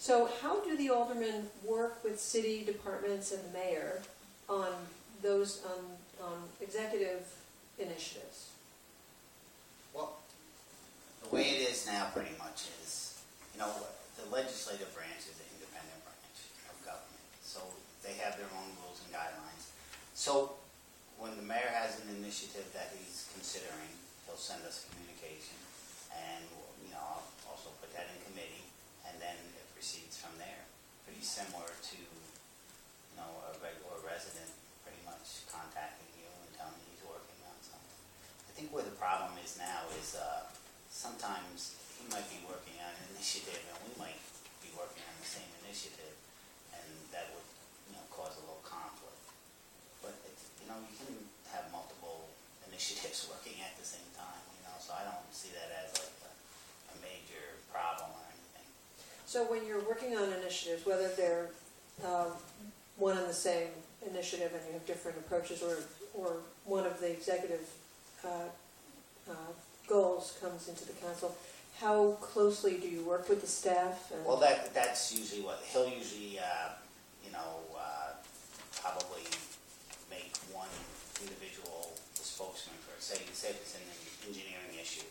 So how do the aldermen work with city departments and the mayor on those, on executive initiatives? Well, the way it is now pretty much is, the legislative branch is an independent branch of government. So they have their own rules and guidelines. So when the mayor has an initiative that he's considering, he'll send us a communication, and I'll also put that in committee, and then it proceeds from there. Pretty similar to a regular resident pretty much contacting you and telling you he's working on something. I think where the problem is now is sometimes he might be working on an initiative and we might be working on the same initiative, and that would cause a little conflict. But you can have multiple initiatives working at the same time, so I don't see that as like a major problem or anything. So when you're working on initiatives, whether they're one and the same initiative and you have different approaches, or one of the executive goals comes into the council, how closely do you work with the staff? Well, that's usually what he'll usually, probably make one individual the spokesman for it. Say if it's an engineering issue,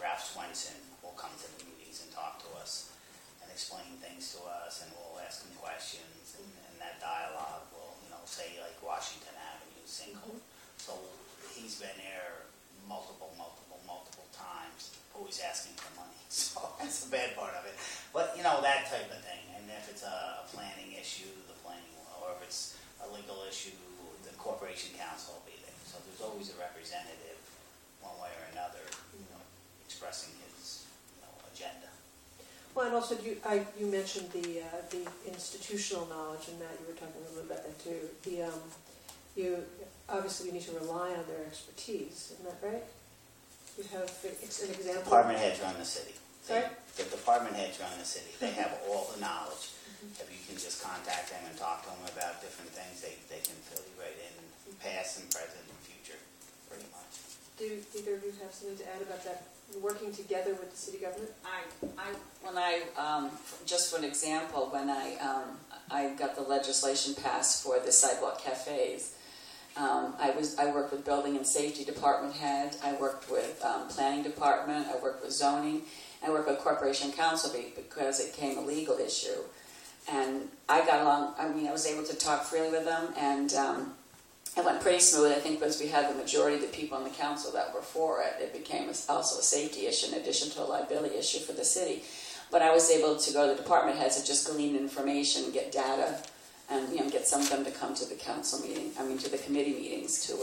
Ralph Swenson will come to the meetings and talk to us and explain things to us, and we'll ask him questions, and that dialogue will, say like Washington Avenue single. So he's been there multiple times, always asking for money. So that's the bad part of it. But that type of thing. And if it's a planning issue, the planning, or if it's a legal issue, the corporation council will be there. So there's always a representative, one way or another, expressing his agenda. Well, and also you mentioned the institutional knowledge, and Matt, you were talking a little bit about that too. You obviously need to rely on their expertise, isn't that right? You have an example. Department heads run the city. Sorry? The department heads run the city. They have all the knowledge. If you can just contact them and talk to them about different things, they can fill you right in, past and present and future, pretty much. Do either of you have something to add about that, working together with the city government? Just for an example, when I got the legislation passed for the sidewalk cafes, I worked with building and safety department head, I worked with planning department, I worked with zoning, I worked with corporation council because it became a legal issue. And I got along, I was able to talk freely with them, and it went pretty smooth. I think because we had the majority of the people on the council that were for it, it became also a safety issue in addition to a liability issue for the city. But I was able to go to the department heads and just glean information, get data, and get some of them to come to the council meeting, to the committee meetings to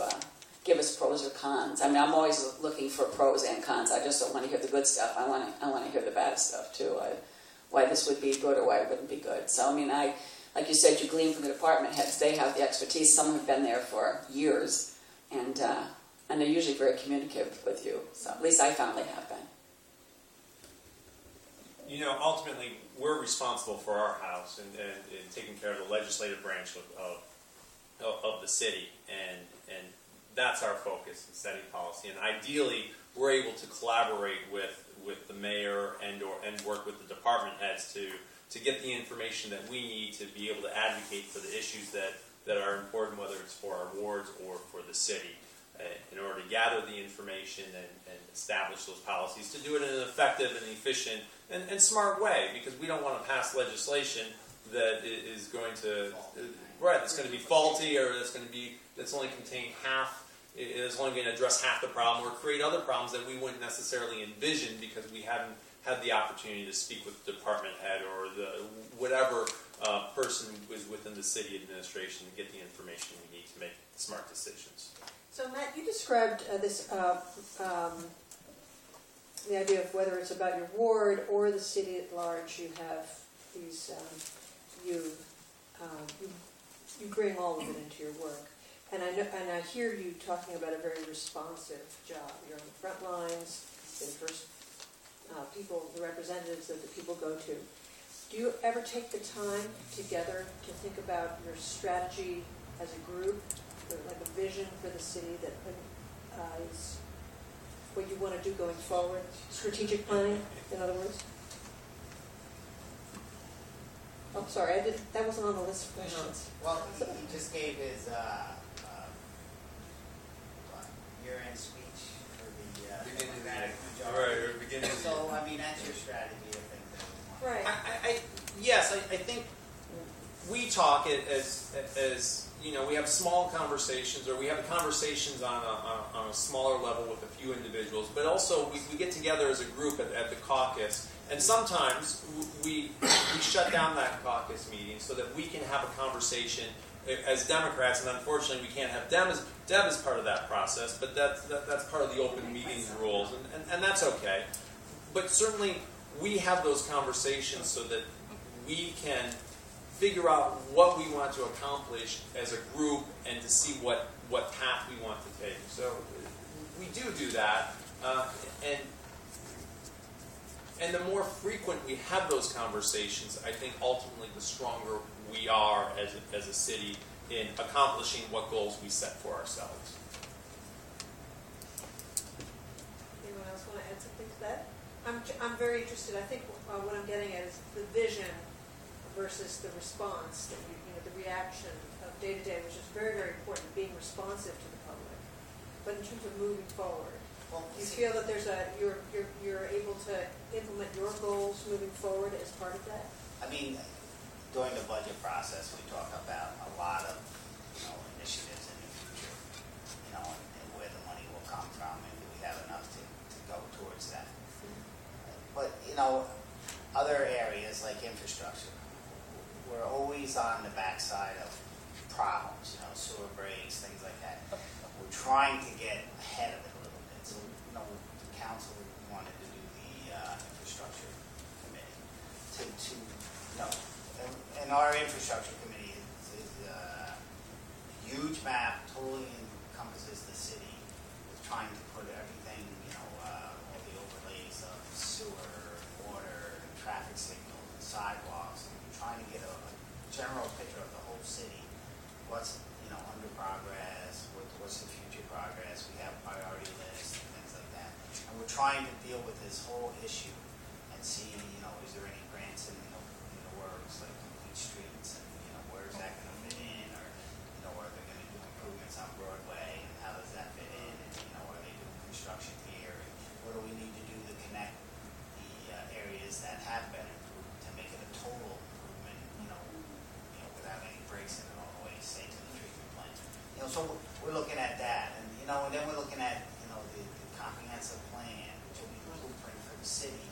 give us pros or cons. I'm always looking for pros and cons. I just don't want to hear the good stuff. I want to hear the bad stuff too. Why this would be good or why it wouldn't be good. So like you said, you glean from the department heads. They have the expertise. Some have been there for years, and they're usually very communicative with you. So at least I found they have been. Ultimately, we're responsible for our house and taking care of the legislative branch of the city, and that's our focus in setting policy. And ideally, we're able to collaborate with the mayor and work with the department heads to get the information that we need to be able to advocate for the issues that are important, whether it's for our wards or for the city, in order to gather the information and establish those policies, to do it in an effective and efficient and smart way, because we don't want to pass legislation that is going to that's going to be faulty, or that's only contain half. It's only going to address half the problem, or create other problems that we wouldn't necessarily envision because we haven't had the opportunity to speak with the department head or whatever person is within the city administration to get the information we need to make smart decisions. So Matt, you described the idea of whether it's about your ward or the city at large, you have these, you bring all of it into your work. And I hear you talking about a very responsive job. You're on the front lines, you're the first people, the representatives that the people go to. Do you ever take the time together to think about your strategy as a group, like a vision for the city that is what you want to do going forward? Strategic planning, in other words? sorry, that wasn't on the list of questions. Well, he just gave his year-end speech for the Beginning of the Democratic year. majority. Right, or beginning of the So, I mean, that's your strategy, I think. That we want. Right. Yes, I think we talk it as you know, we have small conversations, or we have conversations on a smaller level with a few individuals, but also we get together as a group at the caucus, and sometimes we shut down that caucus meeting so that we can have a conversation as Democrats, and unfortunately we can't have Deb as part of that process, but that's part of the open meetings rules, and that's okay. But certainly we have those conversations so that we can figure out what we want to accomplish as a group and to see what path we want to take. So we do that, and the more frequent we have those conversations, I think ultimately the stronger we are as a city in accomplishing what goals we set for ourselves. Anyone else want to add something to that? I'm very interested. I think what I'm getting at is the vision versus the response, the reaction of day to day, which is very, very important, being responsive to the public. But in terms of moving forward, Well, do you feel that you're able to implement your goals moving forward as part of that? I mean, during the budget process, we talk about a lot of, initiatives in the future, and where the money will come from, and do we have enough to go towards that. But, other areas like infrastructure, we're always on the backside of problems, sewer breaks, things like that. We're trying to get ahead of it a little bit. So, the council wanted to do the infrastructure committee and our infrastructure committee is a huge map, totally encompasses the city. We're trying to put everything, all the overlays of sewer, water, traffic signals, and sidewalks. And we're trying to get a general picture of the whole city. What's under progress, what's the future progress. We have priority lists and things like that. And we're trying to deal with this whole issue and see, is there any grants in the works, like complete streets, and where is that going to fit in, or are they going to do improvements on Broadway, and how does that fit in, and are they doing construction here, and what do we need to do to connect the areas that have been improved to make it a total improvement, without any breaks in it all the way, say, to the treatment plant. So we're looking at that, and then we're looking at the comprehensive plan, which will be the blueprint for the city,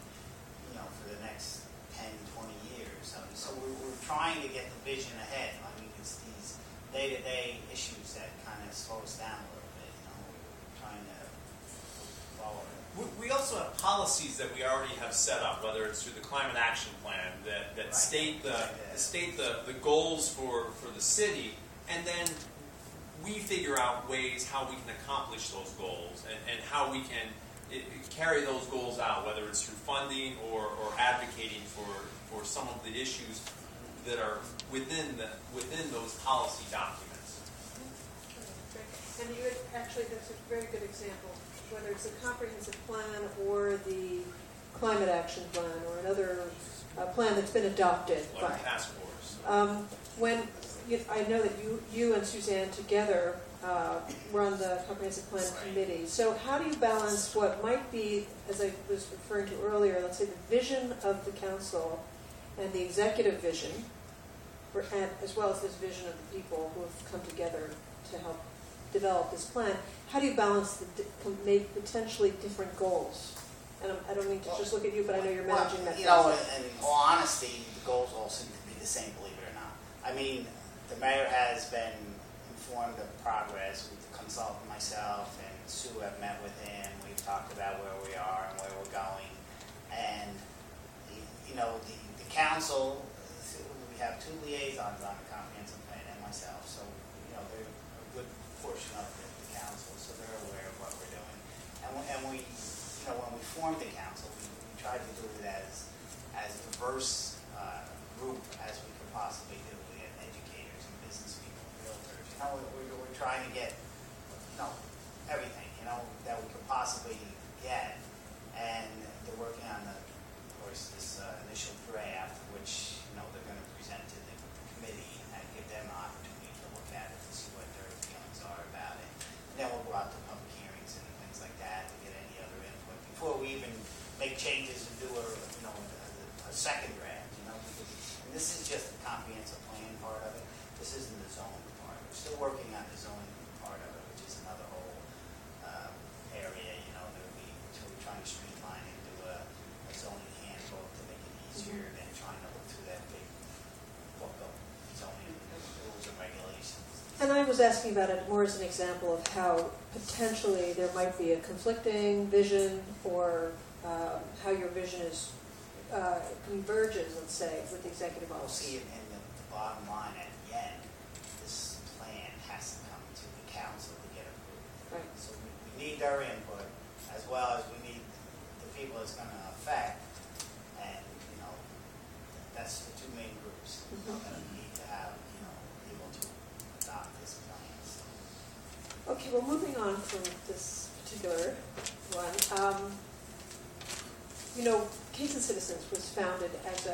for the next 10, 20 years. So we're trying to get the vision ahead. I mean, it's these day-to-day issues that kind of slow us down a little bit. We're trying to move forward. We also have policies that we already have set up, whether it's through the climate action plan that Right. state the goals for the city, and then we figure out ways how we can accomplish those goals and how we can carry those goals out, whether it's through funding or advocating for some of the issues that are within those policy documents. And that's a very good example, whether it's a comprehensive plan or the climate action plan or another plan that's been adopted. Like a task force. I know that you and Suzanne together were on the comprehensive plan committee. So how do you balance what might be, as I was referring to earlier, let's say the vision of the council and the executive vision, and as well as this vision of the people who have come together to help develop this plan? How do you balance make potentially different goals? And I don't mean to just look at you, but I know you're managing that. In all honesty, the goals all seem to be the same, believe it or not. I mean, the mayor has been informed of progress. We've consulted, myself and Sue have met with him. We've talked about where we are and where we're going. And, the council, we have 2 liaisons on the comprehensive plan and myself. So, they're a good portion of the council, so they're aware of what we're doing. And we, when we formed the council, we tried to do it as diverse group as we could possibly do. We had educators and business people, realtors. We're trying to get, everything, that we could possibly get. And they're working on this initial draft, which, they're going to present to second draft, you know, because, and this is just the comprehensive plan part of it. This isn't the zoning part. We're still working on the zoning part of it, which is another whole area, you know, that we're trying to streamline and do a zoning handbook to make it easier than trying to look through that big book of zoning rules and regulations. And I was asking about it more as an example of how potentially there might be a conflicting vision, or how your vision is converges, let's say, with the executive We'll office. see, and the bottom line at the end, this plan has to come to the council to get approved. Right. So we need their input, as well as we need the people it's going to affect, and, you know, that's the two main groups that we need to have, you know, able to adopt this plan. So, Okay, well, moving on from this particular one, you know, Kingston Citizens was founded as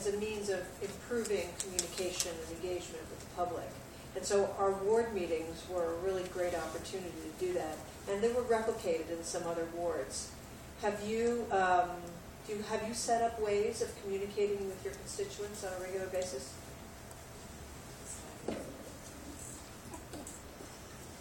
a means of improving communication and engagement with the public. And so our ward meetings were a really great opportunity to do that. And they were replicated in some other wards. Have you set up ways of communicating with your constituents on a regular basis?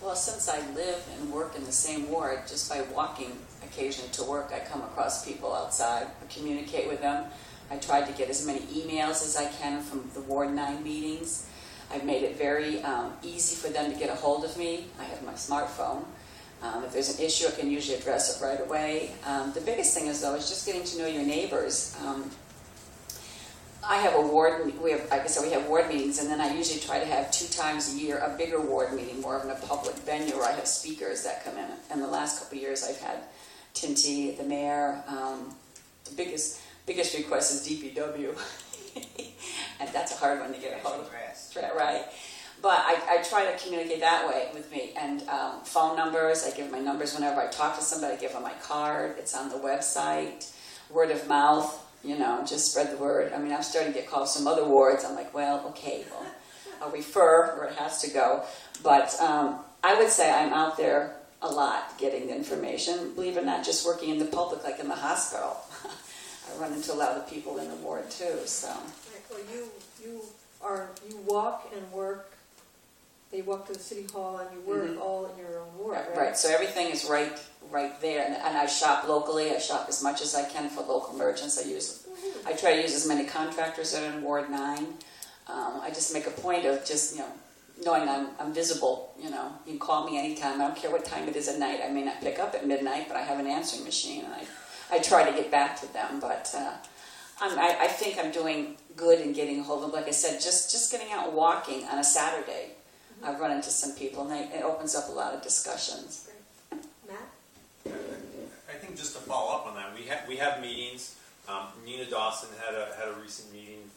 Well, since I live and work in the same ward, just by walking occasionally to work, I come across people outside, I communicate with them. I tried to get as many emails as I can from the Ward 9 meetings. I've made it very easy for them to get a hold of me. I have my smartphone. If there's an issue, I can usually address it right away. The biggest thing is, though, is just getting to know your neighbors. I have a ward, like I said, we have ward meetings, and then I usually try to have 2 times a year a bigger ward meeting, more of a public venue where I have speakers that come in. And the last couple of years I've had Tinty, the mayor. The biggest request is DPW. And that's a hard one to get a hold of. Right. But I try to communicate that way with me. And phone numbers, I give my numbers whenever I talk to somebody. I give them my card. It's on the website. Word of mouth. You know, just spread the word. I mean, I'm starting to get calls from other wards. I'm like, well, okay, well, I'll refer where it has to go. But I would say I'm out there a lot getting the information. Believe it or not, just working in the public, like in the hospital. I run into a lot of the people in the ward too. So. Right. Well, you walk and work. You walk to the city hall and you work all in your own ward, right? Right. So everything is right there, and I shop locally. I shop as much as I can for local merchants. I try to use as many contractors that are in Ward 9. I just make a point of just, you know, knowing I'm visible. You know, you can call me anytime. I don't care what time it is at night. I may not pick up at midnight, but I have an answering machine, and I try to get back to them. But I think I'm doing good in getting a hold of them. Like I said, just getting out and walking on a Saturday. I've run into some people, and it opens up a lot of discussions. Great. Matt? I think just to follow up on that, we have meetings. Nina Dawson had a recent meeting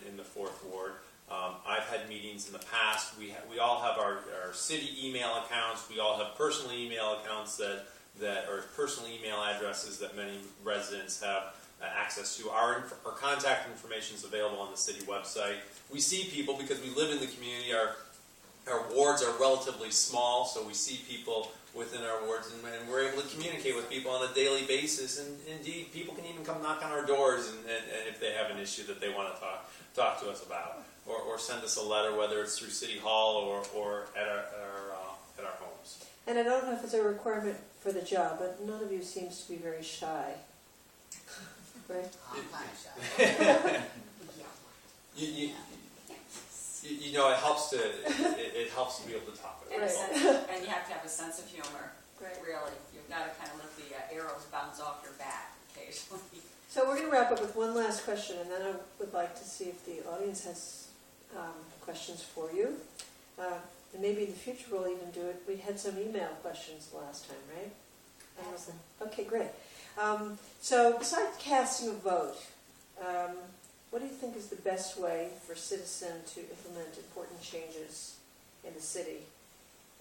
in the 4th Ward. I've had meetings in the past. We all have our city email accounts. We all have personal email accounts that are personal email addresses that many residents have access to. Our contact information is available on the city website. We see people because we live in the community. Our wards are relatively small, so we see people within our wards, and we're able to communicate with people on a daily basis. And indeed, people can even come knock on our doors, and if they have an issue that they want to talk to us about, or send us a letter, whether it's through City Hall or at our homes. And I don't know if it's a requirement for the job, but none of you seems to be very shy, right? I'm kind of shy. You know, it helps to be able to talk about it. And you have to have a sense of humor. Right. Really, you've got to kind of let the arrows bounce off your back occasionally. So we're going to wrap up with one last question, and then I would like to see if the audience has questions for you. And maybe in the future we'll even do it. We had some email questions last time, right? Awesome. Okay, great. So besides casting a vote, what do you think is the best way for citizens to implement important changes in the city?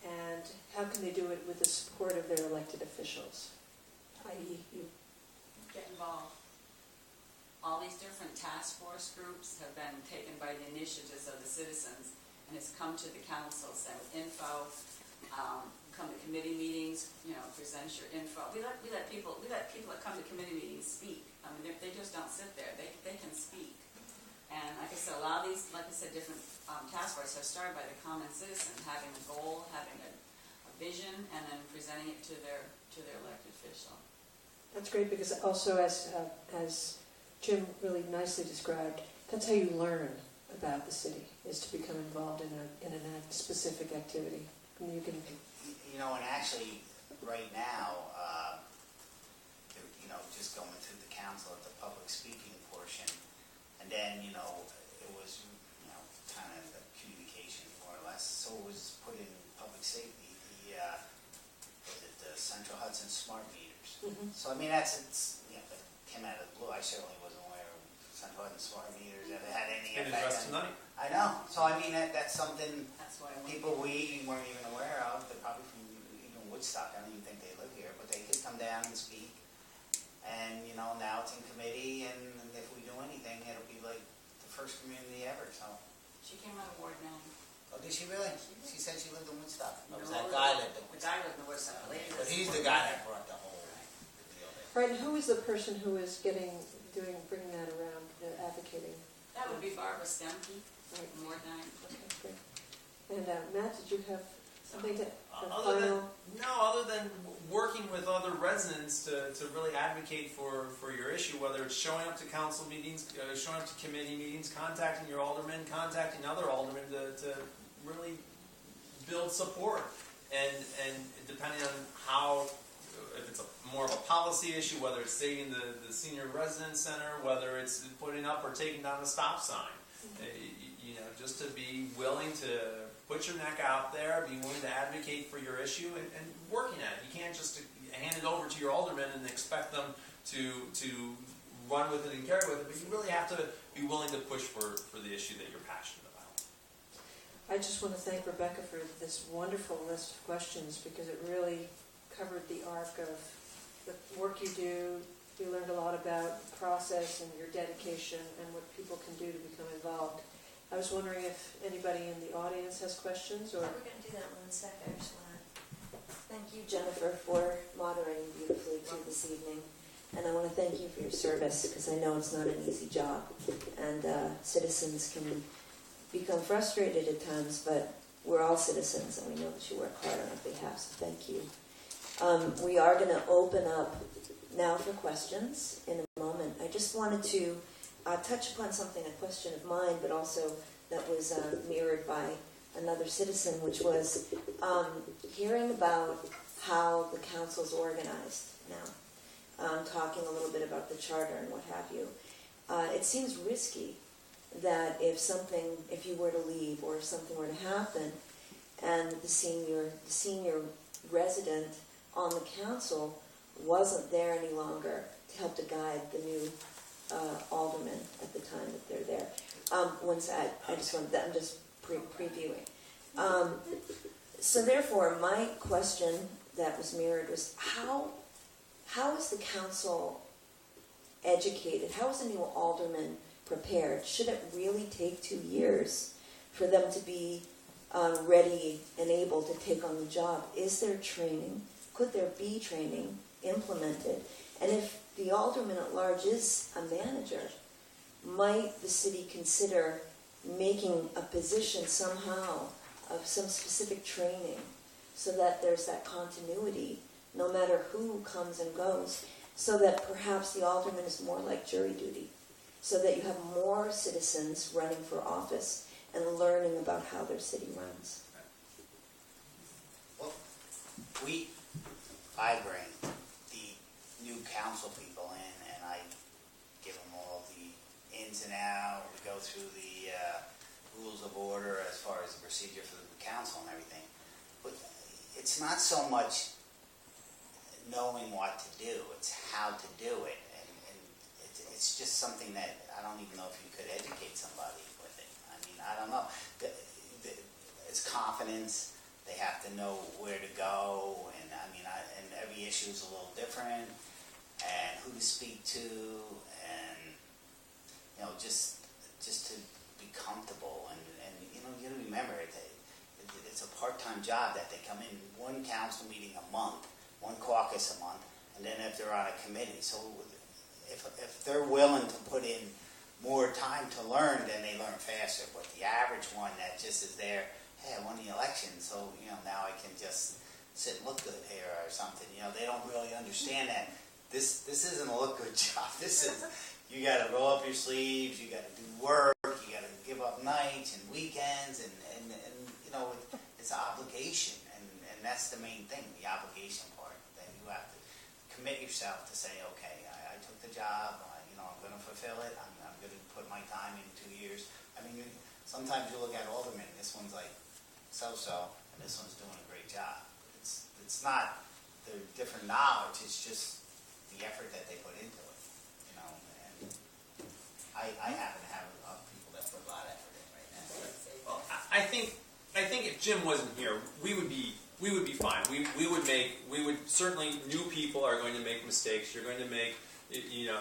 And how can they do it with the support of their elected officials, i.e. you? Get involved. All these different task force groups have been taken by the initiatives of the citizens, and it's come to the council, send info, come to committee meetings, you know, present your info. We let people that come to committee meetings speak. I mean, they just don't sit there. They can speak. And like I said, a lot of these, like I said, different task forces are started by the common citizen, having a goal, having a vision, and then presenting it to their elected official. That's great, because also as Jim really nicely described, that's how you learn about the city, is to become involved in a specific activity. And you can, and actually, right now, just going through the council at the public speaking portion, and then, it was, kind of the communication more or less. So it was put in public safety, the Central Hudson smart meters. Mm-hmm. So, I mean, that came out of the blue. I certainly wasn't aware of Central Hudson smart meters, that it had any effect on. Tonight. I know. So, I mean, that's something That's why people we weren't even aware of. They're probably from even Woodstock. I don't even think they live here, but they could come down and speak. And, now it's in committee, and if we do anything, it'll be like the first community ever, so. she came out of Ward 9. Oh, did she really? She said she lived in Woodstock. It was that guy that The guy lived in the Woodstock. But he's the guy that brought the whole deal there. right, and who is the person who is bringing that around, advocating? That would be Barbara Stemke, Right. in Ward 9. Okay, great. And Matt, did you have something to Other than working with other residents to really advocate for your issue, whether it's showing up to council meetings, showing up to committee meetings, contacting your aldermen, contacting other aldermen to really build support. And depending on how, if it's more of a policy issue, whether it's saving the senior residence center, whether it's putting up or taking down a stop sign, just to be willing to put your neck out there, be willing to advocate for your issue, and working at it. You can't just hand it over to your alderman and expect them to run with it and carry with it, but you really have to be willing to push for the issue that you're passionate about. I just want to thank Rebecca for this wonderful list of questions, because it really covered the arc of the work you do. We learned a lot about the process and your dedication and what people can do to become involved. I was wondering if anybody in the audience has questions, or... We're going to do that one second. I just want to thank you, Jennifer, for moderating beautifully too this evening. And I want to thank you for your service, because I know it's not an easy job. And citizens can become frustrated at times, but we're all citizens, and we know that you work hard on our behalf, so thank you. We are going to open up now for questions in a moment. I just wanted to touch upon something, a question of mine, but also that was mirrored by another citizen, which was hearing about how the council's organized now, talking a little bit about the charter and what have you. It seems risky that if you were to leave or if something were to happen, and the senior resident on the council wasn't there any longer to help to guide the new aldermen at the time that they're there. I just wanted that. I'm just previewing. So therefore, my question that was mirrored was how is the council educated? How is a new alderman prepared? Should it really take 2 years for them to be ready and able to take on the job? Is there training? Could there be training implemented? And if the alderman at large is a manager, might the city consider making a position somehow of some specific training so that there's that continuity no matter who comes and goes, so that perhaps the alderman is more like jury duty, so that you have more citizens running for office and learning about how their city runs? Well, I bring the new council people in, and I give them all the ins and outs. We go through the rules of order as far as the procedure for the council and everything. But it's not so much knowing what to do, it's how to do it. And it's just something that I don't even know if you could educate somebody with it. I mean, I don't know. It's confidence. They have to know where to go, and I mean, and every issue is a little different, and who to speak to, and just to be comfortable, and you got to remember it's a part-time job that they come in one council meeting a month, one caucus a month, and then if they're on a committee, so if they're willing to put in more time to learn, then they learn faster. But the average one that just is there, hey, I won the election, so now I can just sit and look good here or something. They don't really understand that this isn't a look good job. This is, you got to roll up your sleeves, you got to do work, you got to give up nights and weekends, and it's an obligation, and that's the main thing, the obligation part. That you have to commit yourself to say, okay, I took the job, I'm going to fulfill it. I'm going to put my time in 2 years. I mean, sometimes you look at aldermen, this one's like so-so, and this one's doing a great job. It's not their different knowledge, it's just the effort that they put into it, and I happen to have people that put a lot of effort in right now. Well, I think if Jim wasn't here, we would be fine. We would certainly, new people are going to make mistakes. You're going to make,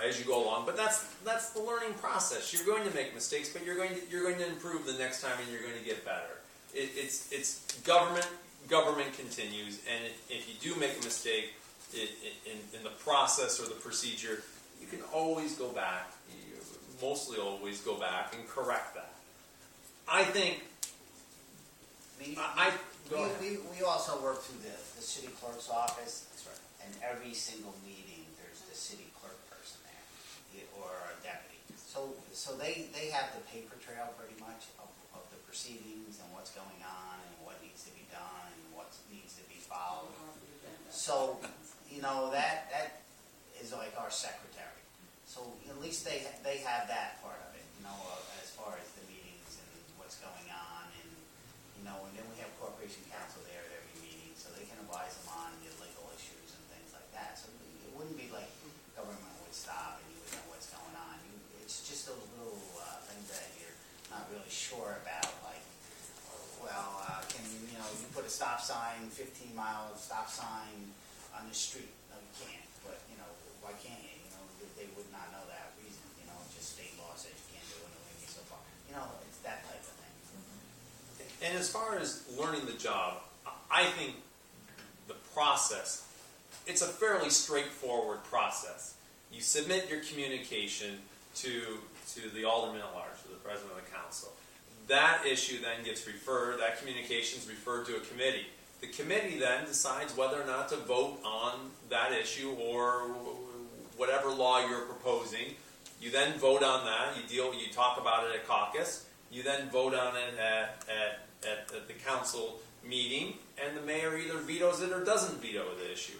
as you go along. But that's the learning process. You're going to make mistakes, but you're going to improve the next time, and you're going to get better. It's government. Government continues, and if you do make a mistake in the process or the procedure, you can always go back. You mostly always go back and correct that. I think. We also work through the city clerk's office. That's right. And every single meeting, there's the city clerk person there, or a deputy. So they have the paper trail pretty much of the proceedings and what's going on and what needs to be done and what needs to be followed. So, that is like our secretary. So at least they have that part of it, as far as the meetings and what's going on, and then we have corporation counsel there at every meeting, so they can advise them on the legal issues and things like that. So it wouldn't be like government would stop and you would know what's going on. It's just those little things that you're not really sure about, like, can you put a stop sign, 15-mile stop sign on the street? No, you can't. But why can't you? They would not know that reason. Just state law says you can't do it, and only be so far. It's that type of thing. And as far as learning the job, I think the process, it's a fairly straightforward process. You submit your communication to the alderman at large, to the president of the council. That issue then gets referred, that communication is referred to a committee. The committee then decides whether or not to vote on that issue or whatever law you're proposing. You then vote on that, you talk about it at caucus, you then vote on it at the council meeting, and the mayor either vetoes it or doesn't veto the issue.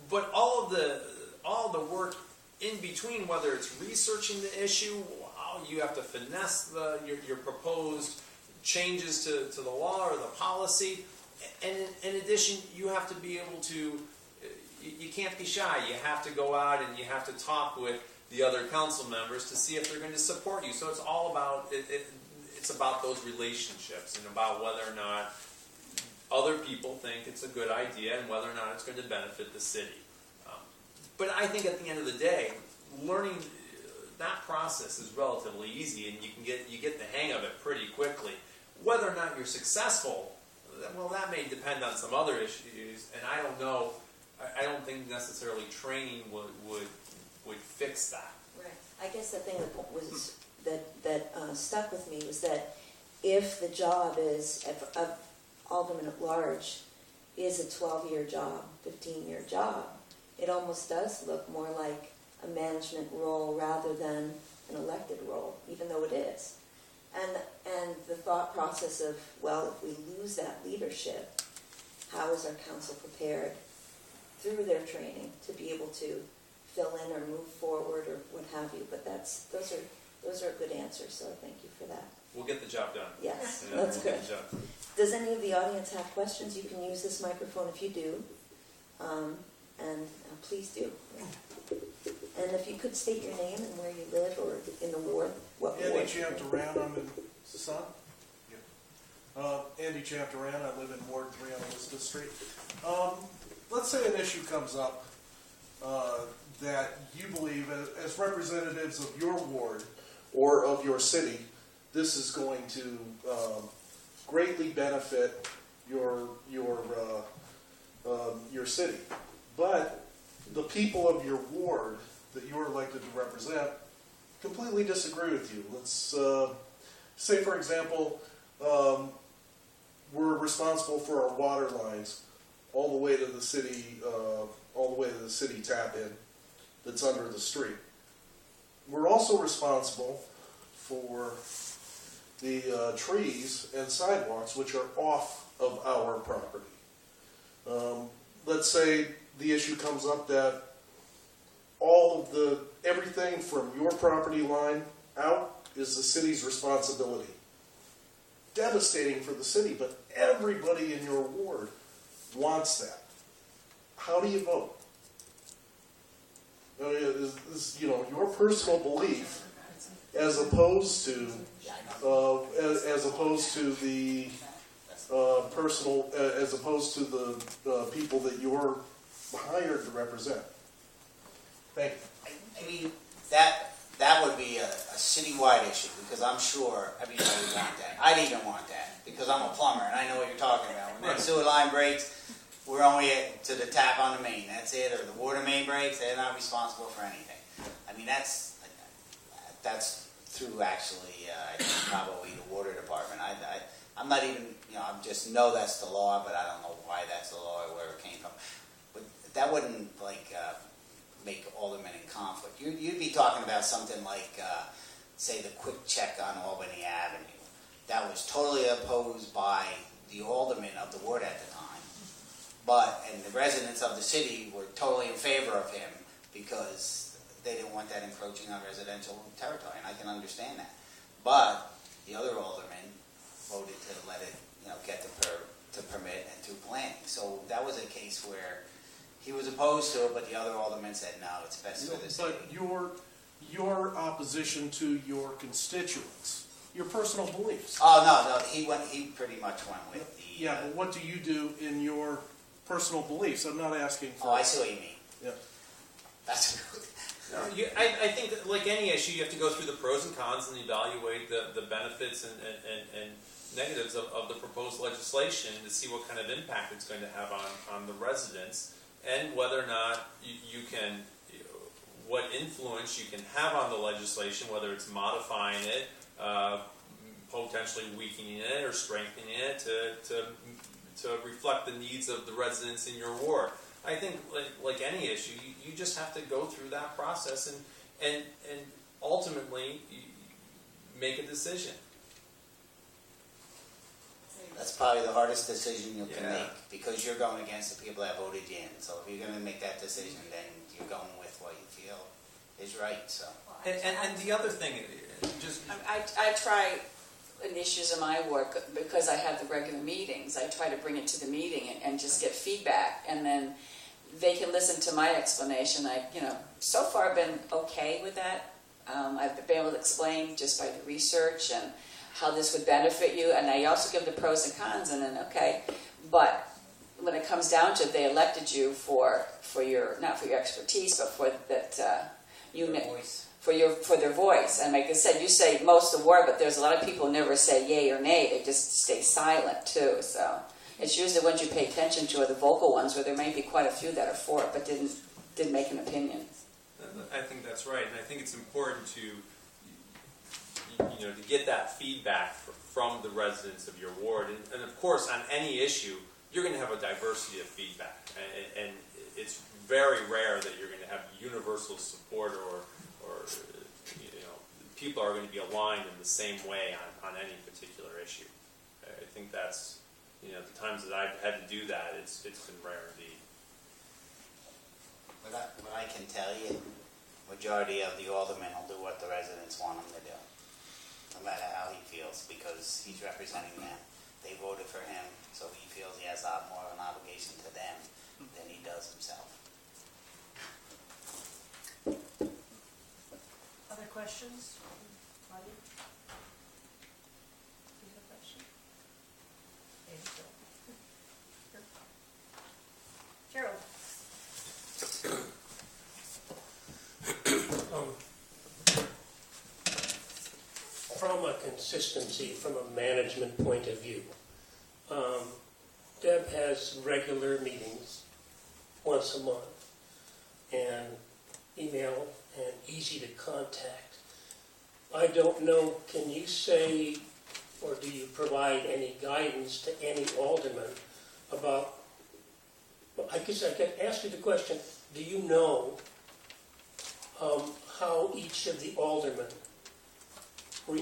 But all the work in between, whether it's researching the issue, you have to finesse your proposed changes to the law or the policy, and in addition, you have to be able to, you can't be shy. You have to go out and you have to talk with the other council members to see if they're going to support you. So it's all about it's about those relationships and about whether or not other people think it's a good idea and whether or not it's going to benefit the city. But I think at the end of the day, learning that process is relatively easy, and you get the hang of it pretty quickly. Whether or not you're successful, well, that may depend on some other issues, and I don't know. I don't think necessarily training would fix that. Right. I guess the thing that stuck with me was that if the job of alderman at large is a 12-year job, 15-year job, it almost does look more like a management role rather than an elected role, even though it is. And the thought process of, well, if we lose that leadership, how is our council prepared through their training to be able to fill in or move forward or what have you? But those are good answers, so thank you for that. We'll get the job done. Yes, Yeah, that's we'll good. get the job done. Does any of the audience have questions? You can use this microphone if you do, and please do. And if you could state your name and where you live, or in the ward, what ward? Andy Champduran, I'm in Sasan. Andy Champduran, I live in Ward 3 on Elizabeth Street. Let's say an issue comes up that you believe, as representatives of your ward or of your city, this is going to greatly benefit your city. But the people of your ward that you are elected to represent completely disagree with you. Let's say, for example, we're responsible for our water lines all the way to the city, tap in that's under the street. We're also responsible for the trees and sidewalks which are off of our property. Let's say the issue comes up that everything from your property line out is the city's responsibility. Devastating for the city, but everybody in your ward wants that. How do you vote? Your personal belief as opposed to the people that you're hired to represent. Thank you. I mean, that would be a citywide issue, because I'm sure everybody would want that. I'd even want that, because I'm a plumber and I know what you're talking about. When that sewer line breaks, we're only to the tap on the main, that's it, or the water main breaks, they're not responsible for anything. I mean, that's through actually, I think probably the water department. I'm not even, I just know that's the law, but I don't know why that's the law or where it came from. But that wouldn't, make aldermen in conflict. You'd be talking about something like, say, the quick check on Albany Avenue. That was totally opposed by the aldermen of the ward at the time. And the residents of the city were totally in favor of him because they didn't want that encroaching on residential territory, and I can understand that. But the other aldermen voted to let it, get the permit and through planning. So that was a case where he was opposed to it, but the other aldermen said, no, it's best for the city. But your opposition to your constituents, your personal beliefs. Oh, no, he pretty much went with the... Yeah, but what do you do in your personal beliefs? I'm not asking for... Oh, I see what you mean. Yeah. That's I think that, like any issue, you have to go through the pros and cons and evaluate the benefits and negatives of the proposed legislation to see what kind of impact it's going to have on the residents, and whether or not you can, what influence you can have on the legislation, whether it's modifying it, potentially weakening it, or strengthening it to reflect the needs of the residents in your ward. I think, like any issue, you just have to go through that process and ultimately make a decision. That's probably the hardest decision you can Yeah. make, because you're going against the people that voted you in. So if you're going to make that decision, then you're going with what you feel is right. So. And the other thing, just I try in issues in my work, because I have the regular meetings, I try to bring it to the meeting and just get feedback, and then they can listen to my explanation. So far been okay with that. I've been able to explain just by the research and how this would benefit you, and I also give the pros and cons, and then but when it comes down to it, they elected you for your, not for your expertise, but for that unit. Voice. For their voice. And like I said, you say most of the word, but there's a lot of people who never say yay or nay. They just stay silent too. So it's usually the ones you pay attention to are the vocal ones, where there may be quite a few that are for it but didn't make an opinion. I think that's right, and I think it's important to get that feedback from the residents of your ward. And of course, on any issue, you're going to have a diversity of feedback, and it's very rare that you're going to have universal support or people are going to be aligned in the same way on any particular issue. I think that's, the times that I've had to do that, it's been rare indeed. What I can tell you, majority of the aldermen will do what the residents want them to do, no matter how he feels, because he's representing them. They voted for him, so he feels he has a lot more of an obligation to them than he does himself. Other questions? Claudia? Do you have a question? Gerald? From a consistency, from a management point of view, Deb has regular meetings once a month, and email and easy to contact. I don't know, can you say, or do you provide any guidance to any alderman about, well, I guess I could ask you the question, do you know how each of the aldermen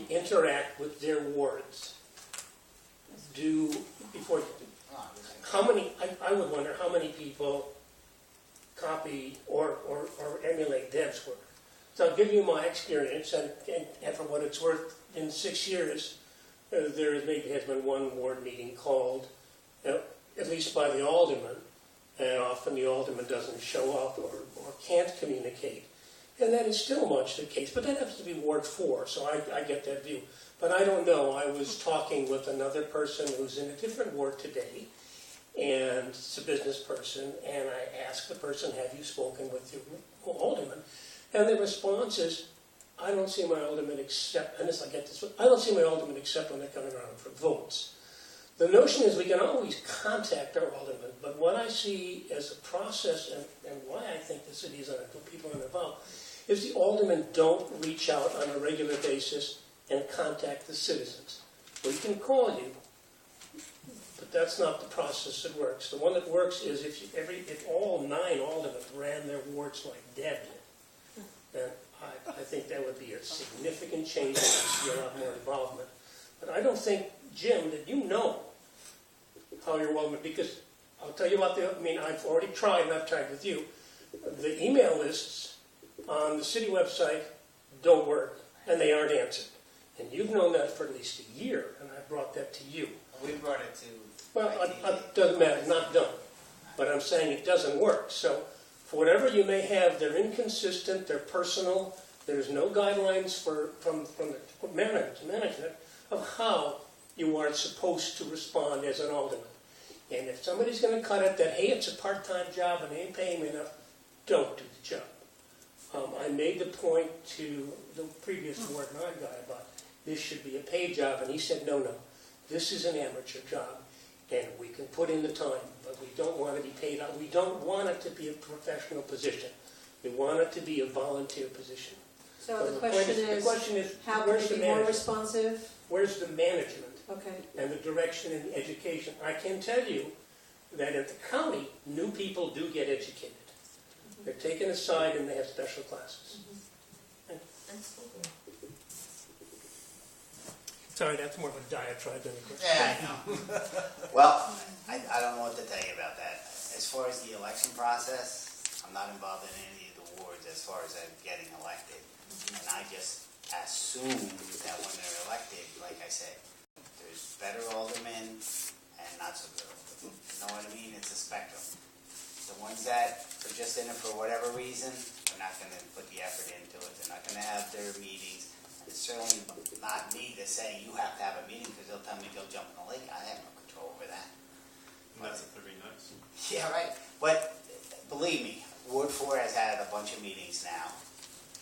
interact with their wards? How many, I would wonder how many people copy or emulate Deb's work. So I'll give you my experience, and for what it's worth, in 6 years, there has been one ward meeting called, at least by the alderman, and often the alderman doesn't show up or can't communicate. And that is still much the case, but that happens to be Ward 4, so I get that view. But I don't know, I was talking with another person who's in a different ward today, and it's a business person, and I asked the person, have you spoken with your alderman? And the response is, I don't see my alderman except, and I get this, I don't see my alderman except when they're coming around for votes. The notion is we can always contact our alderman, but what I see as a process, and why I think the city is on it, people are involved, is the aldermen don't reach out on a regular basis and contact the citizens. We can call you, but that's not the process that works. The one that works is if all 9 aldermen ran their wards like Deb did, then I think that would be a significant change and I'd see a lot more involvement. But I don't think, Jim, that you know how your alderman, because I'll tell you about I've already tried, and I've tried with you. The email lists on the city website don't work, and they aren't answered. And you've known that for at least a year, and I brought that to you. We brought it to. Well, it doesn't matter, it's not done. But I'm saying it doesn't work. So, for whatever you may have, they're inconsistent, they're personal, there's no guidelines from the management of how you are supposed to respond as an alderman. And if somebody's going to cut it that, hey, it's a part-time job and they ain't paying me enough, don't do the job. I made the point to the previous Ward 9 guy about this should be a paid job, and he said, no, this is an amateur job, and we can put in the time, but we don't want to be paid out. We don't want it to be a professional position. We want it to be a volunteer position. So the question is, how can it be more responsive? Where's the management? Okay. And the direction and the education? I can tell you that at the county, new people do get educated. They're taken aside and they have special classes. Sorry, that's more of a diatribe than a question. Yeah, I know. Well, I don't know what to tell you about that. As far as the election process, I'm not involved in any of the wards as far as getting elected. And I just assume that when they're elected, like I said, there's better aldermen and not so good aldermen. You know what I mean? It's a spectrum. The ones that are just in it for whatever reason, they're not going to put the effort into it. They're not going to have their meetings. And it's certainly not me to say you have to have a meeting because they'll tell me go jump in the lake. I have no control over that. That's if they're being nice. Yeah, right. But believe me, Ward 4 has had a bunch of meetings now.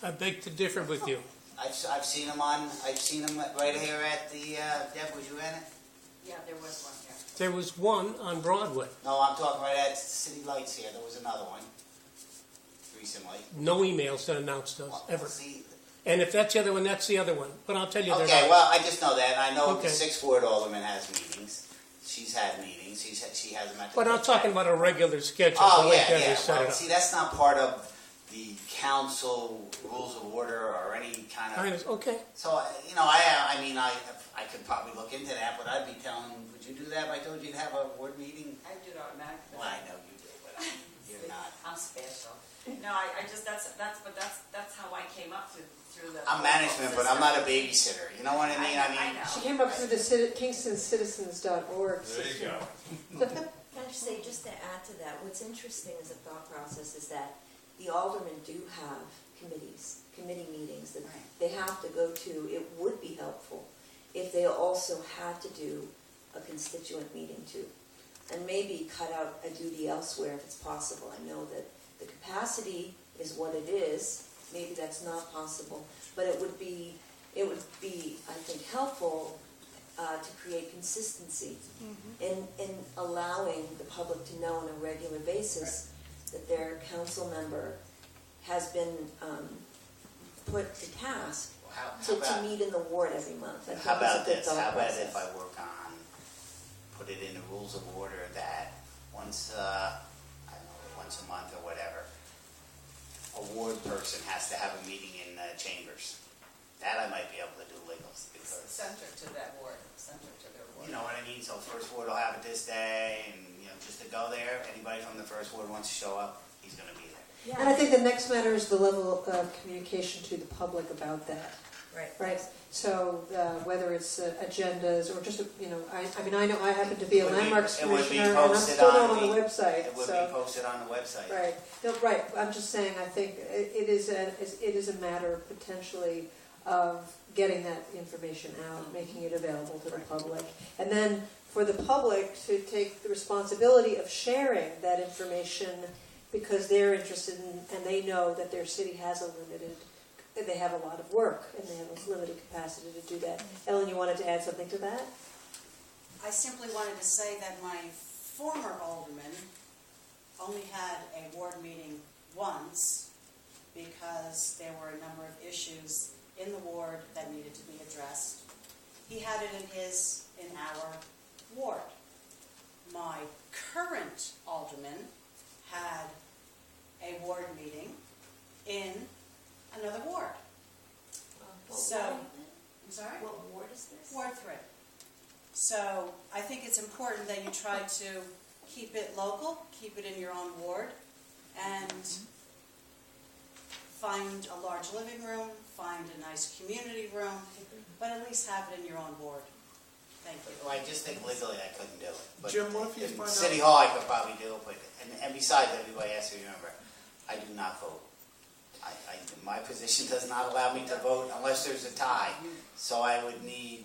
I beg to differ with you. I've seen them right here at the, Deb, was you in it? Yeah, there was one here. There was one on Broadway. No, I'm talking right at City Lights here. There was another one recently. No emails that announced those, Well, ever. see, And if that's the other one, that's the other one. But I'll tell you they're okay, not. well, I just know that. I know Okay. the 6th Ward Alderman has meetings. She's had meetings. She has them at the But I'm talking about a regular schedule. Oh, the way yeah, Debbie yeah. set it Well, up. see, that's not part of the council rules of order or any kind of... Okay. So, I could probably look into that, but I'd be telling, would you do that if I told you to have a ward meeting? I do it automatically. Well, I know you do, but you're not. I'm special. No, I just, that's how I came up through the. I'm management, but I'm not a babysitter. You know what I mean? I know. She came up through the KingstonCitizens.org There you system. go. Can I just say, just to add to that, what's interesting as a thought process is that the aldermen do have committee meetings that they have to go to. It would be helpful if they also had to do a constituent meeting too. And maybe cut out a duty elsewhere if it's possible. I know that the capacity is what it is. Maybe that's not possible. But it would be, I think, helpful to create consistency in allowing the public to know on a regular basis that their council member has been put the task Well, how to about, meet in the ward every month. I think how it's a about good this? thought How about process. if I work on, put it in the rules of order that once, I don't know, once a month or whatever, a ward person has to have a meeting in chambers. That I might be able to do legally because, Center to that ward, center to their ward. you know what I mean? So first ward will have it this day and, you know, just to go there, anybody from the first ward wants to show up, he's gonna be there. And I think the next matter is the level of communication to the public about that, Right. right? So whether it's agendas or just, you know, I mean, I know I happen to be a It would be- landmarks it would be commissioner, and I'm posted still not on on the the- website, It would so. be posted on the website. Right, no, right, I'm just saying, I think it is a matter potentially of getting that information out, making it available to the public. And then for the public to take the responsibility of sharing that information because they're interested in, and they know that their city has a limited, they have a lot of work and they have a limited capacity to do that. Ellen, you wanted to add something to that? I simply wanted to say that my former alderman only had a ward meeting once because there were a number of issues in the ward that needed to be addressed. He had it in our ward. My current alderman had a ward meeting in another ward. So, I'm sorry? What ward is this? Ward 3. So I think it's important that you try to keep it local, keep it in your own ward, and find a large living room, find a nice community room, but at least have it in your own ward. Thank you. Well, I just think legally I couldn't do it. But Jim, what if you in find City out- Hall I could probably do it, but, and besides, everybody has to remember, I do not vote. My position does not allow me to vote unless there's a tie, so I would need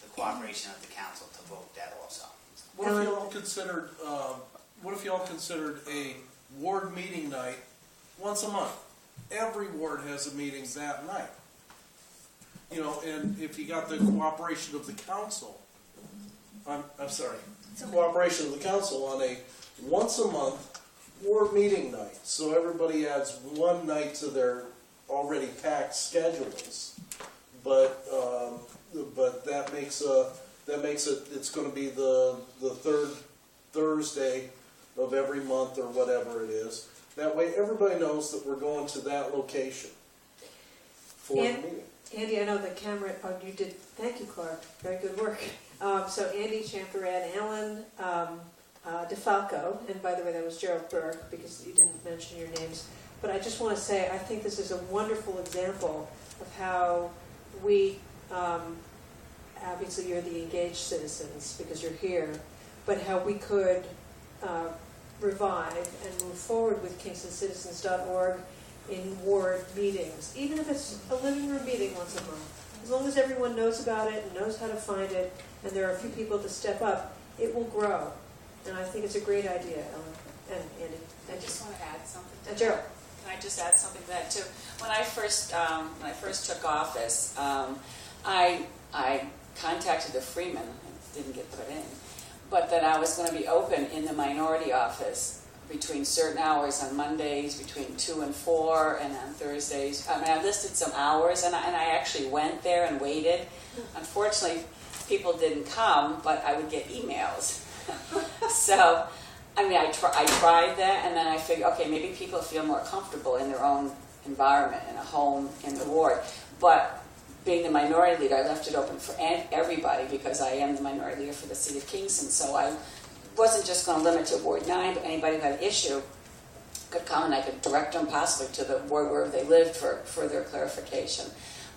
the cooperation of the council to vote that also. What if you all considered, a ward meeting night once a month? Every ward has a meeting that night. You know, and if you got the cooperation of the council, cooperation of the council on a once a month ward meeting night. So everybody adds one night to their already packed schedules. But that makes it, it's gonna be the third Thursday of every month or whatever it is. That way everybody knows that we're going to that location for the And- meeting. Andy, I know the camera, you did, thank you, Clark, very good work. So Andy Champeran, Alan DeFalco, and by the way, that was Gerald Burke, because you didn't mention your names. But I just want to say, I think this is a wonderful example of how we, obviously you're the engaged citizens because you're here, but how we could revive and move forward with KingstonCitizens.org in ward meetings, even if it's a living room meeting once a month. As long as everyone knows about it and knows how to find it, and there are a few people to step up, it will grow. And I think it's a great idea, Ellen and Andy. I Thank you. just want to add something to And that. Gerald. Can I just add something to that too? When I first took office, I contacted the Freeman, it didn't get put in, but that I was going to be open in the minority office between certain hours on Mondays, between 2 and 4, and on Thursdays. I mean, I listed some hours, and I actually went there and waited. Unfortunately, people didn't come, but I would get emails. So, I mean, I tried that, and then I figured, okay, maybe people feel more comfortable in their own environment, in a home, in the ward. But being the minority leader, I left it open for everybody because I am the minority leader for the city of Kingston. So I wasn't just going to limit to Ward 9, but anybody who had an issue could come and I could direct them possibly to the ward where they lived for further clarification.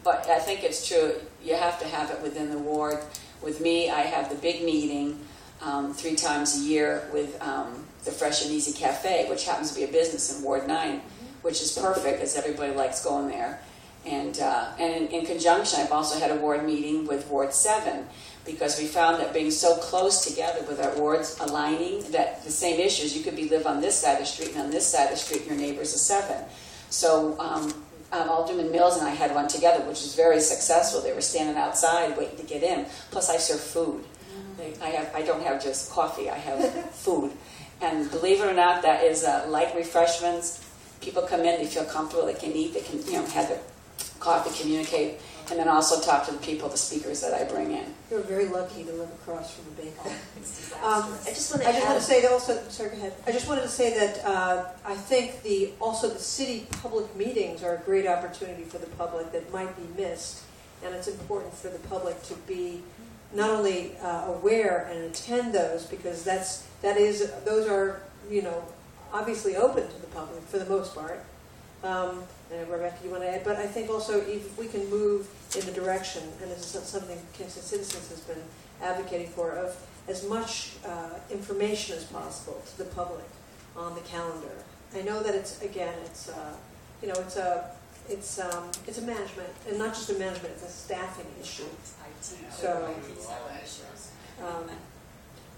But I think it's true, you have to have it within the ward. With me, I have the big meeting 3 times a year with the Fresh and Easy Cafe, which happens to be a business in Ward 9, which is perfect as everybody likes going there. And in conjunction, I've also had a ward meeting with Ward 7, because we found that being so close together with our wards aligning, that the same issues, you could live on this side of the street and on this side of the street, and your neighbor's a 7. So Alderman Mills and I had one together, which was very successful. They were standing outside waiting to get in. Plus I serve food. I don't have just coffee, I have food. And believe it or not, that is light refreshments. People come in, they feel comfortable, they can eat, they can have their coffee, communicate, and then also talk to the people, the speakers that I bring in. You're very lucky to live across from a bakery. I just want to I just want add, to say that also, sorry, go ahead. I just wanted to say that I think also the city public meetings are a great opportunity for the public that might be missed. And it's important for the public to be not only aware and attend those, because those are, obviously open to the public for the most part. And Rebecca, you want to add? But I think also if we can move in the direction, and this is something Kingston Citizens has been advocating for, of as much information as possible to the public on the calendar. I know that it's a management, and not just a management, it's a staffing issue. So,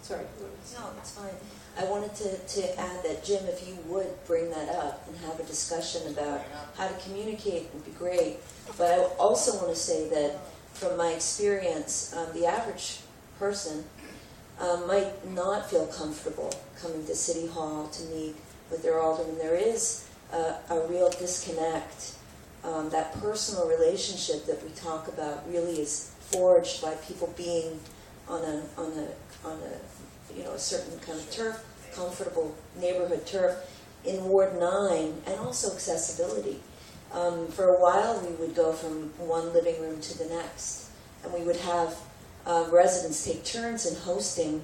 sorry. no, it's fine. I wanted to add that, Jim, if you would bring that up and have a discussion about how to communicate would be great. But I also want to say that from my experience, the average person might not feel comfortable coming to City Hall to meet with their alderman. There is a real disconnect. That personal relationship that we talk about really is forged by people being on a certain kind of turf, comfortable neighborhood turf in Ward 9, and also accessibility. For a while, we would go from one living room to the next, and we would have residents take turns in hosting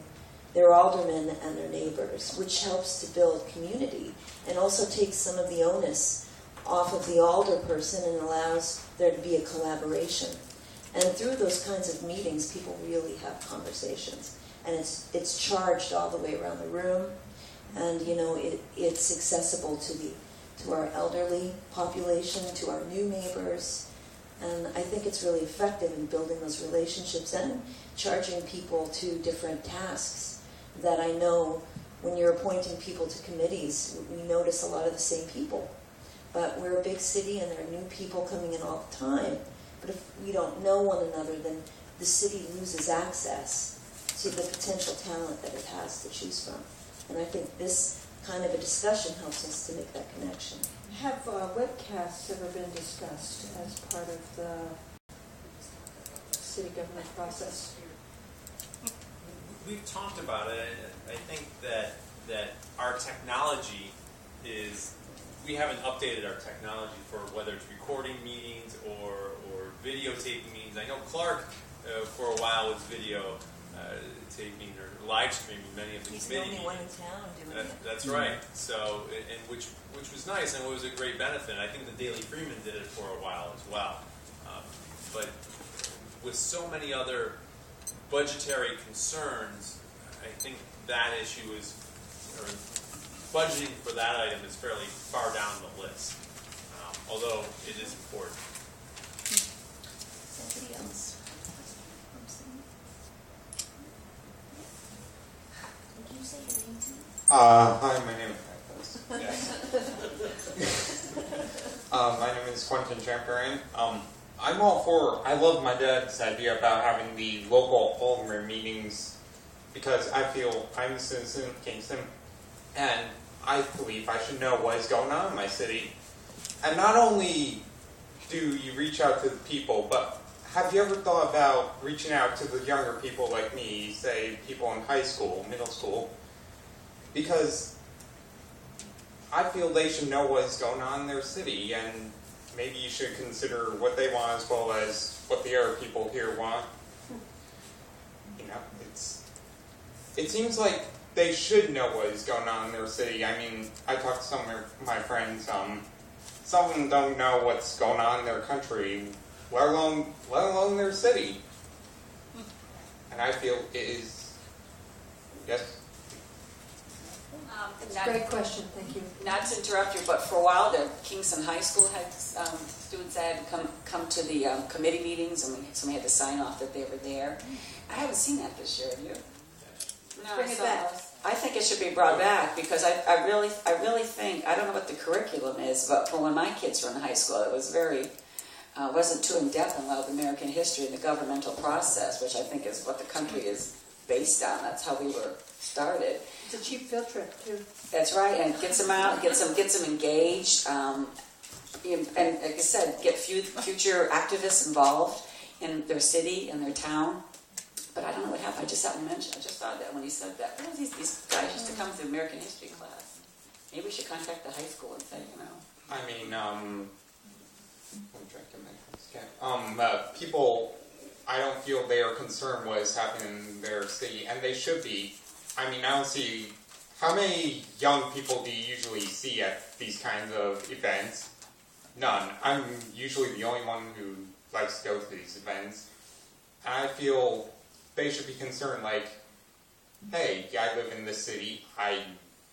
their aldermen and their neighbors, which helps to build community and also takes some of the onus off of the alder person and allows there to be a collaboration. And through those kinds of meetings, people really have conversations. And it's charged all the way around the room, and it's accessible to our elderly population, to our new neighbors, and I think it's really effective in building those relationships and charging people to different tasks that I know when you're appointing people to committees, we notice a lot of the same people. But we're a big city and there are new people coming in all the time. But if we don't know one another, then the city loses access to the potential talent that it has to choose from. And I think this kind of a discussion helps us to make that connection. Have webcasts ever been discussed as part of the city government process? We've talked about it. I think that our technology we haven't updated our technology for whether it's recording meetings or videotaping meetings. I know Clark for a while was video taping or live streaming many of the He's committee the only one in meetings. town doing it. That's right. So, and which was nice and it was a great benefit. I think the Daily Freeman did it for a while as well. But with so many other budgetary concerns, I think that issue or budgeting for that item is fairly far down the list, although it is important. Somebody else? Did you say your name too? Hi, my name is Yes. My name is Quentin Champaran. I'm all for, I love my dad's idea about having the local alderman meetings because I feel I'm a citizen of Kingston and I believe I should know what is going on in my city. And not only do you reach out to the people, but have you ever thought about reaching out to the younger people like me, say people in high school, middle school, because I feel they should know what is going on in their city, and maybe you should consider what they want as well as what the other people here want. It seems like they should know what is going on in their city. I mean, I talked to some of my friends, some of them don't know what's going on in their country, let alone their city. And I feel it is, yes? It's a great question, thank you. Not to interrupt you, but for a while, the Kingston High School had students that had come to the committee meetings, and somebody had to sign off that they were there. I haven't seen that this year, have you? No, Bring it back. I think it should be brought back because I really think, I don't know what the curriculum is, but for when my kids were in high school, it was wasn't too in-depth in a lot of American history and the governmental process, which I think is what the country is based on. That's how we were started. It's a cheap field trip, too. That's right, and gets them out, gets them engaged. and like I said, get future activists involved in their city, in their town. But I don't know what happened. I just happened to mention. I just thought that when he said that. Well, these guys used to come to American history class. Maybe we should contact the high school and say, I mean, I'm drinking my people, I don't feel their concern was happening in their city, and they should be. I mean, I don't see, how many young people do you usually see at these kinds of events? None. I'm usually the only one who likes to go to these events. And I feel they should be concerned, like, hey, I live in this city, I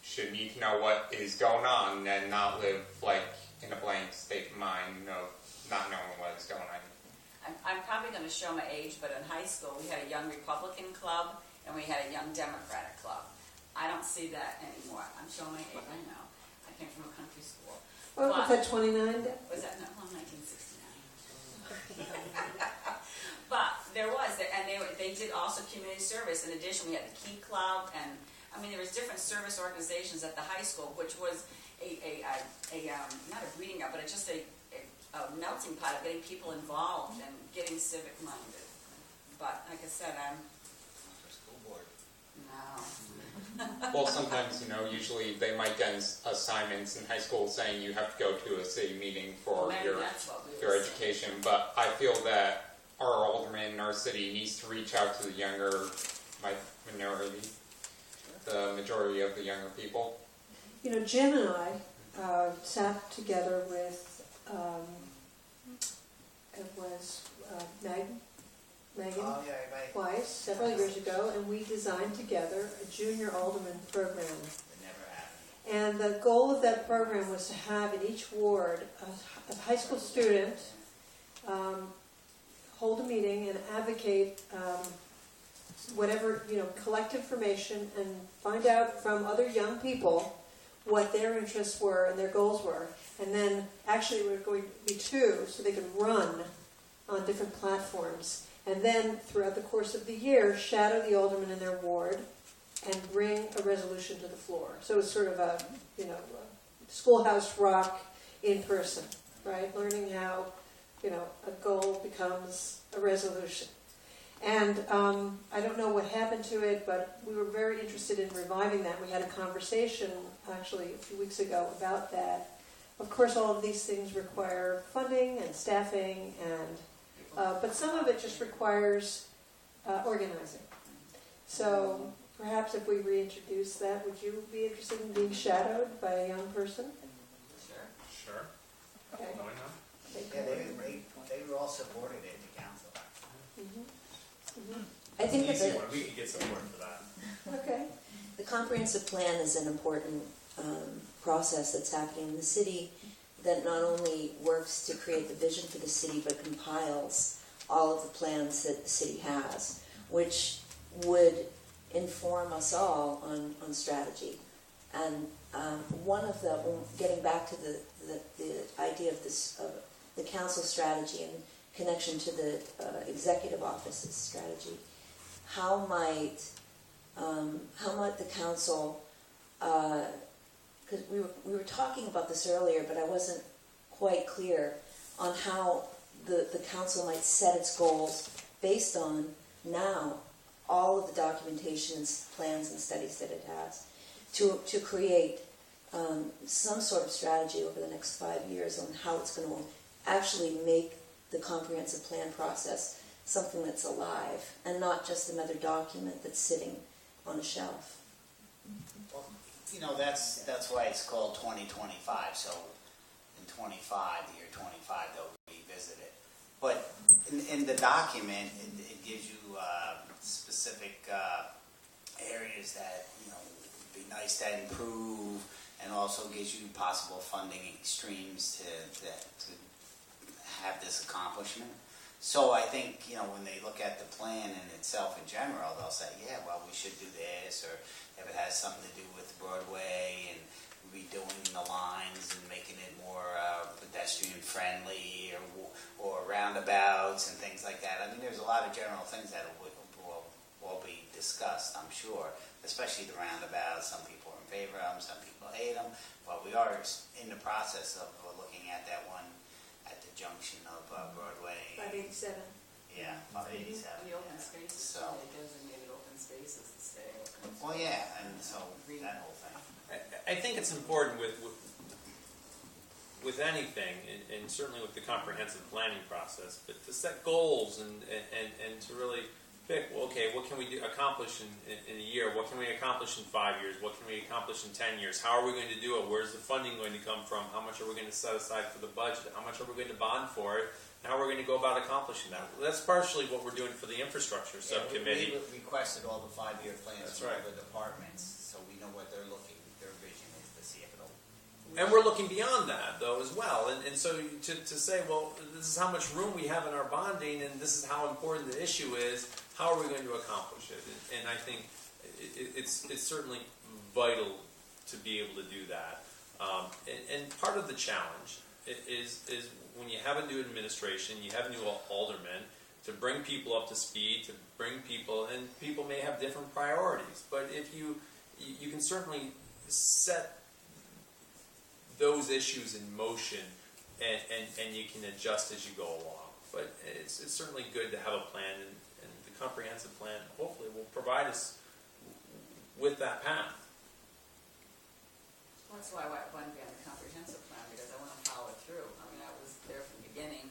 should need to know what is going on and not live, like, in a blank state of mind of not knowing what is going on. I'm probably going to show my age, but in high school we had a young Republican club and we had a young Democratic club. I don't see that anymore. I'm showing my age, I know. I came from a country school. What was that, 29? Was that, no, 1969. But there was, and they did also community service. In addition, we had the Key Club, and I mean, there was different service organizations at the high school, which was not a breeding ground, but just a melting pot of getting people involved and getting civic minded. But like I said, I'm School board. no. Well, sometimes, usually they might get assignments in high school saying you have to go to a city meeting for Maybe your that's what we your were saying. education, but I feel that our alderman in our city needs to reach out to the younger minority, the majority of the younger people. Jim and I sat together with, it was Megan Oh, yeah, right. Weiss several years ago, and we designed together a junior alderman program. It never happened. And the goal of that program was to have in each ward a high school student hold a meeting and advocate whatever, collect information and find out from other young people what their interests were and their goals were. And then actually we were going to be two, so they could run on different platforms. And then throughout the course of the year, shadow the alderman in their ward and bring a resolution to the floor. So it's sort of a, schoolhouse rock in person, right? Learning how, a goal becomes a resolution. And I don't know what happened to it, but we were very interested in reviving that. We had a conversation actually a few weeks ago about that. Of course, all of these things require funding and staffing, but some of it just requires organizing. So perhaps if we reintroduce that, would you be interested in being shadowed by a young person? Sure. Okay. Why not? Yeah, they were all supported at the council. I think that Easy the, one. We could get support for that. Okay. the comprehensive plan is an important process that's happening in the city that not only works to create the vision for the city, but compiles all of the plans that the city has, which would inform us all on strategy. And one of the, getting back to the idea of this, the council strategy in connection to the executive office's strategy, how might the council, because we were talking about this earlier, but I wasn't quite clear on how the council might set its goals based on now all of the documentation, plans, and studies that it has to create some sort of strategy over the next 5 years on how it's going to actually make the comprehensive plan process something that's alive and not just another document that's sitting on a shelf. Well, that's why it's called 2025. So in 25, the year 25, they'll revisit it. But in the document, it gives you specific areas that would be nice to improve, and also gives you possible funding streams to have this accomplishment. So I think, when they look at the plan in itself in general, they'll say, yeah, well, we should do this, or if it has something to do with Broadway and redoing the lines and making it more pedestrian friendly, or roundabouts and things like that. I mean, there's a lot of general things that will be discussed, I'm sure. especially the roundabouts. Some people are in favor of them, some people hate them, but we are in the process of looking at that one at the junction of Broadway. 587. Yeah, 587. The open spaces, So- they designated open spaces to stay open. Well, yeah, and so that whole thing. I think it's important with anything, and certainly with the comprehensive planning process, but to set goals and to really pick, well, okay, what can we accomplish in a year? What can we accomplish in 5 years? What can we accomplish in 10 years? How are we going to do it? Where's the funding going to come from? How much are we going to set aside for the budget? How much are we going to bond for it? And how are we going to go about accomplishing that? That's partially what we're doing for the infrastructure subcommittee. We requested all the 5-year plans That's from all right. the departments, so we know what their vision is to see if it'll. And we're looking beyond that, though, as well. And so to say, well, this is how much room we have in our bonding, and this is how important the issue is, how are we going to accomplish it? And I think it's certainly vital to be able to do that. And part of the challenge is when you have a new administration, you have new aldermen, to bring people up to speed, to bring people, and people may have different priorities. But if you can certainly set those issues in motion, and you can adjust as you go along. But it's certainly good to have a plan, and the comprehensive plan hopefully will provide us with that path. Well, that's why I wanted to be on the comprehensive plan, because I want to follow it through. I mean, I was there from the beginning,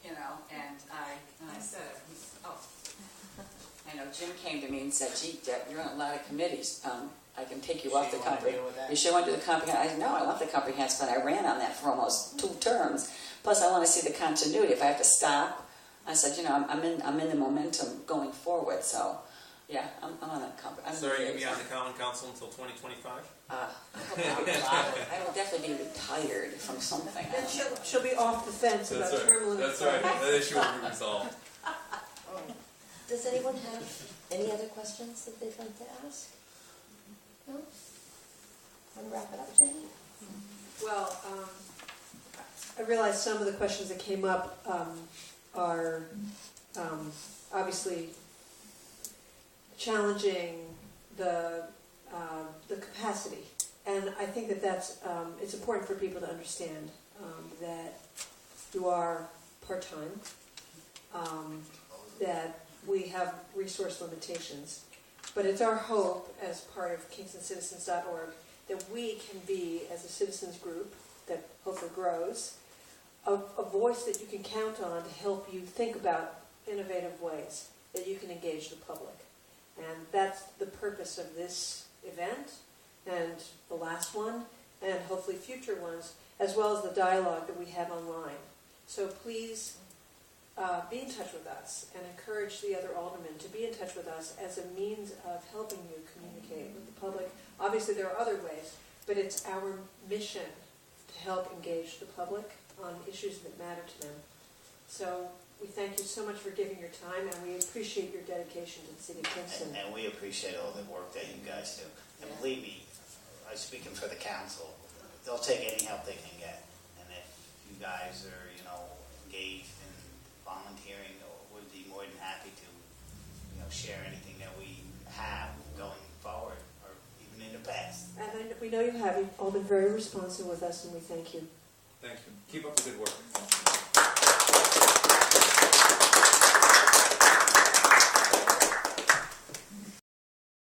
and I said, I know Jim came to me and said, gee, Deb, you're on a lot of committees. I can take you off the You wanna comprehensive. deal with that? You sure want to do the comprehensive? I said, no, I want the comprehensive, but I ran on that for almost 2 terms. Plus, I want to see the continuity. If I have to stop, I said, I'm in the momentum going forward. So, yeah, I'm on a comprehensive. So are you going to be on the Common Council until 2025? I will definitely be retired from something. Then she'll be off the fence about term limits. That's right. That issue will be resolved. Does anyone have any other questions that they'd like to ask? No? Want to wrap it up, Jenny? Well, I realize some of the questions that came up are obviously challenging the capacity, and I think that's it's important for people to understand that you are part-time, that we have resource limitations, but it's our hope as part of KingstonCitizens.org that we can be, as a citizens group that hopefully grows, a voice that you can count on to help you think about innovative ways that you can engage the public. And that's the purpose of this event and the last one, and hopefully future ones, as well as the dialogue that we have online. So please be in touch with us and encourage the other aldermen to be in touch with us as a means of helping you communicate with the public. Obviously there are other ways, but it's our mission to help engage the public on issues that matter to them. So we thank you so much for giving your time, and we appreciate your dedication to the city of Kingston. And we appreciate all the work that you guys do. And believe me, I'm speaking for the council, they'll take any help they can get. And if you guys are, engaged in volunteering, we'd be more than happy to, share anything that we have going forward, or even in the past. And we know you have. You've all been very responsive with us, and we thank you. Thank you. Keep up the good work.